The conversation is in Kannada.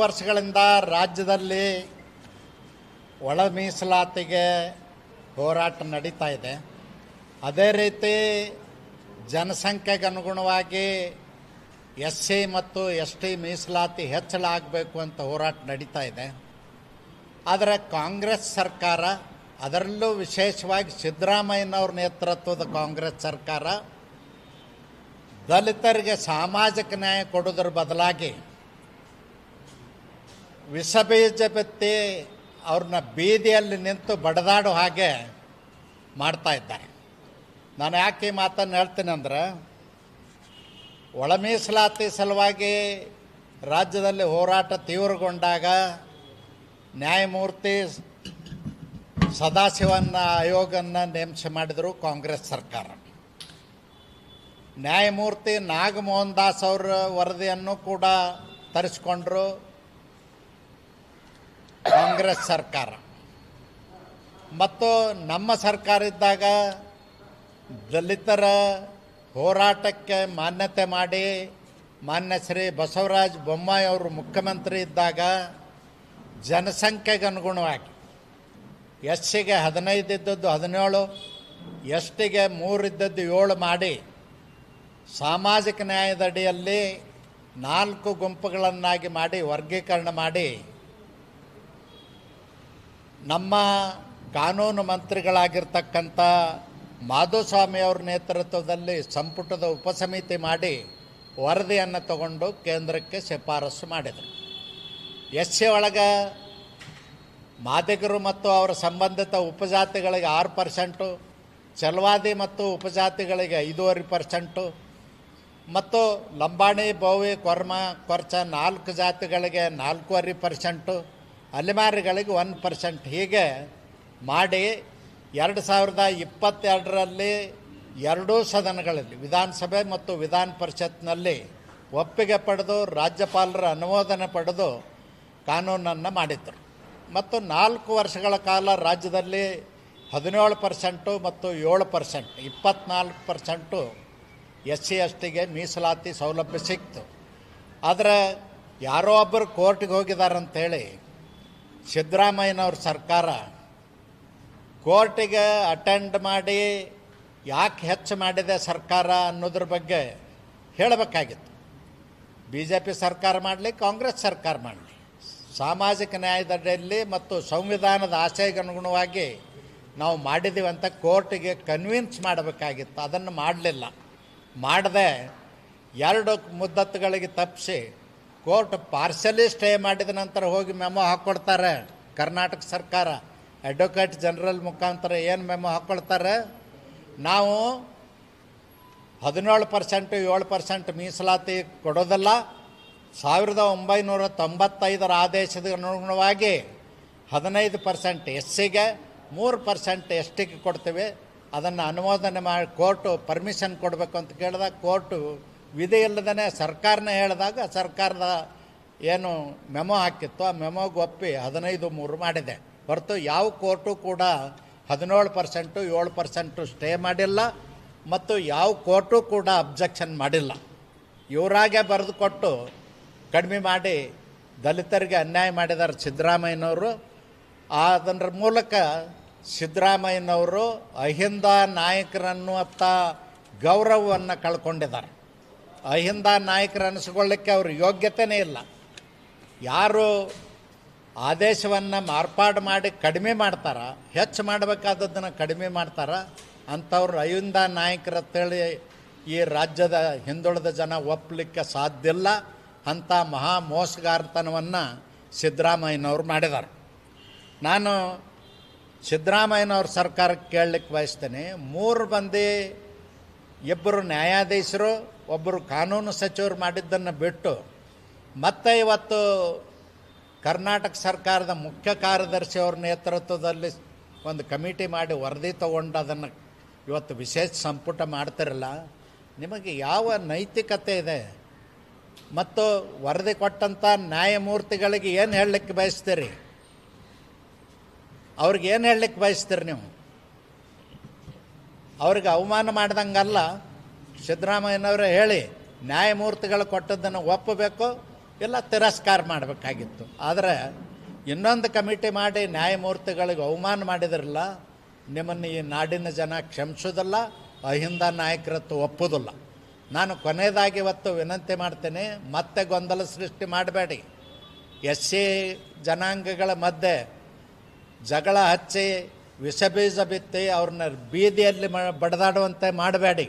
ವರ್ಷಗಳಿಂದ ರಾಜ್ಯದಲ್ಲಿ ಒಳ ಮೀಸಲಾತಿಗೆ ಹೋರಾಟ ನಡೀತಾ ಇದೆ. ಅದೇ ರೀತಿ ಜನಸಂಖ್ಯೆಗೆ ಅನುಗುಣವಾಗಿ SC ಮತ್ತು ST ಮೀಸಲಾತಿ ಹೆಚ್ಚಳ ಆಗಬೇಕು ಅಂತ ಹೋರಾಟ ನಡೀತಾ ಇದೆ. ಆದರೆ ಕಾಂಗ್ರೆಸ್ ಸರ್ಕಾರ, ಅದರಲ್ಲೂ ವಿಶೇಷವಾಗಿ ಸಿದ್ದರಾಮಯ್ಯನವ್ರ ನೇತೃತ್ವದ ಕಾಂಗ್ರೆಸ್ ಸರ್ಕಾರ ದಲಿತರಿಗೆ ಸಾಮಾಜಿಕ ನ್ಯಾಯ ಕೊಡೋದ್ರ ಬದಲಾಗಿ ವಿಷಬೀಜ ಬಿತ್ತಿ ಅವ್ರನ್ನ ಬೀದಿಯಲ್ಲಿ ನಿಂತು ಬಡದಾಡೋ ಹಾಗೆ ಮಾಡ್ತಾ ಇದ್ದಾರೆ. ನಾನು ಯಾಕೆ ಈ ಮಾತನ್ನು ಹೇಳ್ತೀನಿ ಅಂದರೆ, ಒಳ ಮೀಸಲಾತಿ ಸಲುವಾಗಿ ರಾಜ್ಯದಲ್ಲಿ ಹೋರಾಟ ತೀವ್ರಗೊಂಡಾಗ ನ್ಯಾಯಮೂರ್ತಿ ಸದಾಶಿವನ ಆಯೋಗವನ್ನು ನೇಮಕ ಮಾಡಿದರು ಕಾಂಗ್ರೆಸ್ ಸರ್ಕಾರ. ನ್ಯಾಯಮೂರ್ತಿ ನಾಗಮೋಹನ್ ದಾಸ್ ಅವರ ವರದಿಯನ್ನು ಕೂಡ ತರಿಸ್ಕೊಂಡ್ರು ಕಾಂಗ್ರೆಸ್ ಸರ್ಕಾರ. ಮತ್ತು ನಮ್ಮ ಸರ್ಕಾರ ಇದ್ದಾಗ ದಲಿತರ ಹೋರಾಟಕ್ಕೆ ಮಾನ್ಯತೆ ಮಾಡಿ ಮಾನ್ಯ ಶ್ರೀ ಬಸವರಾಜ ಬೊಮ್ಮಾಯಿ ಅವರು ಮುಖ್ಯಮಂತ್ರಿ ಇದ್ದಾಗ ಜನಸಂಖ್ಯೆಗೆ ಅನುಗುಣವಾಗಿ SCಗೆ 15 ಇದ್ದದ್ದು 17, STಗೆ 3 ಇದ್ದದ್ದು 7 ಮಾಡಿ ಸಾಮಾಜಿಕ ನ್ಯಾಯದ ಅಡಿಯಲ್ಲಿ 4 ಗುಂಪುಗಳನ್ನಾಗಿ ಮಾಡಿ ವರ್ಗೀಕರಣ ಮಾಡಿ ನಮ್ಮ ಕಾನೂನು ಮಂತ್ರಿಗಳಾಗಿರ್ತಕ್ಕಂಥ ಮಾಧುಸ್ವಾಮಿ ಅವ್ರ ನೇತೃತ್ವದಲ್ಲಿ ಸಂಪುಟದ ಉಪಸಮಿತಿ ಮಾಡಿ ವರದಿಯನ್ನು ತಗೊಂಡು ಕೇಂದ್ರಕ್ಕೆ ಶಿಫಾರಸು ಮಾಡಿದರು. SC ಒಳಗೆ ಮಾದಿಗರು ಮತ್ತು ಅವರ ಸಂಬಂಧಿತ ಉಪಜಾತಿಗಳಿಗೆ 6%, ಚಲವಾದಿ ಮತ್ತು ಉಪಜಾತಿಗಳಿಗೆ 5.5%, ಮತ್ತು ಲಂಬಾಣಿ, ಬೋವಿ, ಕೊರ್ಮ, ಕೊರ್ಚ 4 ಜಾತಿಗಳಿಗೆ 4.5%, ಅಲೆಮಾರಿಗಳಿಗೆ 1%, ಹೀಗೆ ಮಾಡಿ 2022ರಲ್ಲಿ ಎರಡೂ ಸದನಗಳಲ್ಲಿ ವಿಧಾನಸಭೆ ಮತ್ತು ವಿಧಾನ ಪರಿಷತ್ನಲ್ಲಿ ಒಪ್ಪಿಗೆ ಪಡೆದು ರಾಜ್ಯಪಾಲರ ಅನುಮೋದನೆ ಪಡೆದು ಕಾನೂನನ್ನು ಮಾಡಿದ್ದರು. ಮತ್ತು 4 ವರ್ಷಗಳ ಕಾಲ ರಾಜ್ಯದಲ್ಲಿ 17% ಮತ್ತು 7%, 24% SC STಗೆ ಮೀಸಲಾತಿ ಸೌಲಭ್ಯ ಸಿಕ್ತು. ಆದರೆ ಯಾರೋ ಒಬ್ಬರು ಕೋರ್ಟಿಗೆ ಹೋಗಿದ್ದಾರಂಥೇಳಿ ಸಿದ್ದರಾಮಯ್ಯನವ್ರ ಸರ್ಕಾರ ಕೋರ್ಟಿಗೆ ಅಟೆಂಡ್ ಮಾಡಿ ಯಾಕೆ ಹೆಚ್ಚು ಮಾಡಿದೆ ಸರ್ಕಾರ ಅನ್ನೋದ್ರ ಬಗ್ಗೆ ಹೇಳಬೇಕಾಗಿತ್ತು. BJP ಸರ್ಕಾರ ಮಾಡಲಿ, ಕಾಂಗ್ರೆಸ್ ಸರ್ಕಾರ ಮಾಡಲಿ, ಸಾಮಾಜಿಕ ನ್ಯಾಯದಡಿಯಲ್ಲಿ ಮತ್ತು ಸಂವಿಧಾನದ ಆಶಯಕ್ಕೆ ಅನುಗುಣವಾಗಿ ನಾವು ಮಾಡಿದ್ದೀವಿ ಅಂತ ಕೋರ್ಟಿಗೆ ಕನ್ವಿನ್ಸ್ ಮಾಡಬೇಕಾಗಿತ್ತು. ಅದನ್ನು ಮಾಡಲಿಲ್ಲ. ಮಾಡದೆ 2 ಮುದ್ದತ್ತುಗಳಿಗೆ ತಪ್ಪಿಸಿ ಕೋರ್ಟ್ ಪಾರ್ಸಲಿ ಸ್ಟೇ ಮಾಡಿದ ನಂತರ ಹೋಗಿ ಮೆಮೊ ಹಾಕ್ಕೊಡ್ತಾರೆ. ಕರ್ನಾಟಕ ಸರ್ಕಾರ ಅಡ್ವೊಕೇಟ್ ಜನರಲ್ ಮುಖಾಂತರ ಏನು ಮೆಮೊ ಹಾಕ್ಕೊಳ್ತಾರೆ, ನಾವು 17%, 7% ಮೀಸಲಾತಿ ಕೊಡೋದಲ್ಲ, 1995ರ ಆದೇಶದ ಅನುಗುಣವಾಗಿ 15% SCಗೆ, 3% STಗೆ ಕೊಡ್ತೀವಿ. ಅದನ್ನು ಅನುಮೋದನೆ ಮಾಡಿ ಕೋರ್ಟು ಪರ್ಮಿಷನ್ ಕೊಡಬೇಕು ಅಂತ ಕೇಳಿದಾಗ ಕೋರ್ಟು ವಿಧಿ ಇಲ್ಲದೇ ಸರ್ಕಾರನೇ ಹೇಳಿದಾಗ ಸರ್ಕಾರದ ಏನು ಮೆಮೊ ಹಾಕಿತ್ತು ಆ ಮೆಮೊಗೆ ಒಪ್ಪಿ 15-3 ಮಾಡಿದೆ. ಹೊರತು ಯಾವ ಕೋರ್ಟು ಕೂಡ 17%, 7% ಸ್ಟೇ ಮಾಡಿಲ್ಲ ಮತ್ತು ಯಾವ ಕೋರ್ಟು ಕೂಡ ಅಬ್ಜೆಕ್ಷನ್ ಮಾಡಿಲ್ಲ. ಇವರಾಗೆ ಬರೆದು ಕೊಟ್ಟು ಕಡಿಮೆ ಮಾಡಿ ದಲಿತರಿಗೆ ಅನ್ಯಾಯ ಮಾಡಿದ್ದಾರೆ ಸಿದ್ದರಾಮಯ್ಯನವರು. ಅದರ ಮೂಲಕ ಸಿದ್ದರಾಮಯ್ಯನವರು ಅಹಿಂದ ನಾಯಕರನ್ನುವಂಥ ಗೌರವವನ್ನು ಕಳ್ಕೊಂಡಿದ್ದಾರೆ. ಅಹಿಂದ ನಾಯಕರು ಅನಿಸ್ಕೊಳ್ಳಿಕ್ಕೆ ಅವ್ರ ಯೋಗ್ಯತೆಯೇ ಇಲ್ಲ. ಯಾರು ಆದೇಶವನ್ನು ಮಾರ್ಪಾಡು ಮಾಡಿ ಕಡಿಮೆ ಮಾಡ್ತಾರ, ಹೆಚ್ಚು ಮಾಡಬೇಕಾದದ್ದನ್ನು ಕಡಿಮೆ ಮಾಡ್ತಾರ, ಅಂಥವ್ರು ಅಹಿಂದ ನಾಯಕರು ಅಂತೇಳಿ ಈ ರಾಜ್ಯದ ಹಿಂದುಳಿದ ಜನ ಒಪ್ಪಲಿಕ್ಕೆ ಸಾಧ್ಯ ಇಲ್ಲ. ಅಂಥ ಮಹಾ ಮೋಸಗಾರತನವನ್ನು ಸಿದ್ದರಾಮಯ್ಯನವ್ರು ಮಾಡಿದ್ದಾರೆ. ನಾನು ಸಿದ್ದರಾಮಯ್ಯನವ್ರ ಸರ್ಕಾರಕ್ಕೆ ಕೇಳಲಿಕ್ಕೆ ಬಯಸ್ತೇನೆ, 3 ಮಂದಿ, 2 ನ್ಯಾಯಾಧೀಶರು, 1 ಕಾನೂನು ಸಚಿವರು ಮಾಡಿದ್ದನ್ನು ಬಿಟ್ಟು ಮತ್ತೆ ಇವತ್ತು ಕರ್ನಾಟಕ ಸರ್ಕಾರದ ಮುಖ್ಯ ಕಾರ್ಯದರ್ಶಿ ಅವ್ರ ನೇತೃತ್ವದಲ್ಲಿ ಒಂದು ಕಮಿಟಿ ಮಾಡಿ ವರದಿ ತಗೊಂಡು ಅದನ್ನು ಇವತ್ತು ವಿಶೇಷ ಸಂಪುಟ ಮಾಡ್ತಿರಲ್ಲ, ನಿಮಗೆ ಯಾವ ನೈತಿಕತೆ ಇದೆ? ಮತ್ತು ವರದಿ ಕೊಟ್ಟಂಥ ನ್ಯಾಯಮೂರ್ತಿಗಳಿಗೆ ಏನು ಹೇಳಲಿಕ್ಕೆ ಬಯಸ್ತೀರಿ? ಅವ್ರಿಗೆ ಏನು ಹೇಳಲಿಕ್ಕೆ ಬಯಸ್ತೀರಿ ನೀವು? ಅವ್ರಿಗೆ ಅವಮಾನ ಮಾಡ್ದಂಗಲ್ಲ. ಸಿದ್ದರಾಮಯ್ಯನವರೇ ಹೇಳಿ, ನ್ಯಾಯಮೂರ್ತಿಗಳು ಕೊಟ್ಟದ್ದನ್ನು ಒಪ್ಪಬೇಕು, ಎಲ್ಲ ತಿರಸ್ಕಾರ ಮಾಡಬೇಕಾಗಿತ್ತು. ಆದರೆ ಇನ್ನೊಂದು ಕಮಿಟಿ ಮಾಡಿ ನ್ಯಾಯಮೂರ್ತಿಗಳಿಗೆ ಅವಮಾನ ಮಾಡಿದ್ರಲ್ಲ, ನಿಮ್ಮನ್ನು ಈ ನಾಡಿನ ಜನ ಕ್ಷಮಿಸೋದಿಲ್ಲ, ಅಹಿಂದ ನಾಯಕರತ್ತು ಒಪ್ಪೋದಿಲ್ಲ. ನಾನು ಕೊನೆಯದಾಗಿ ಇವತ್ತು ವಿನಂತಿ ಮಾಡ್ತೇನೆ, ಮತ್ತೆ ಗೊಂದಲ ಸೃಷ್ಟಿ ಮಾಡಬೇಡಿ. SC ಜನಾಂಗಗಳ ಮಧ್ಯೆ ಜಗಳ ಹಚ್ಚಿ ವಿಷಬೀಜ ಬಿತ್ತಿ ಅವ್ರನ್ನ ಬೀದಿಯಲ್ಲಿ ಬಡದಾಡುವಂತೆ ಮಾಡಬೇಡಿ.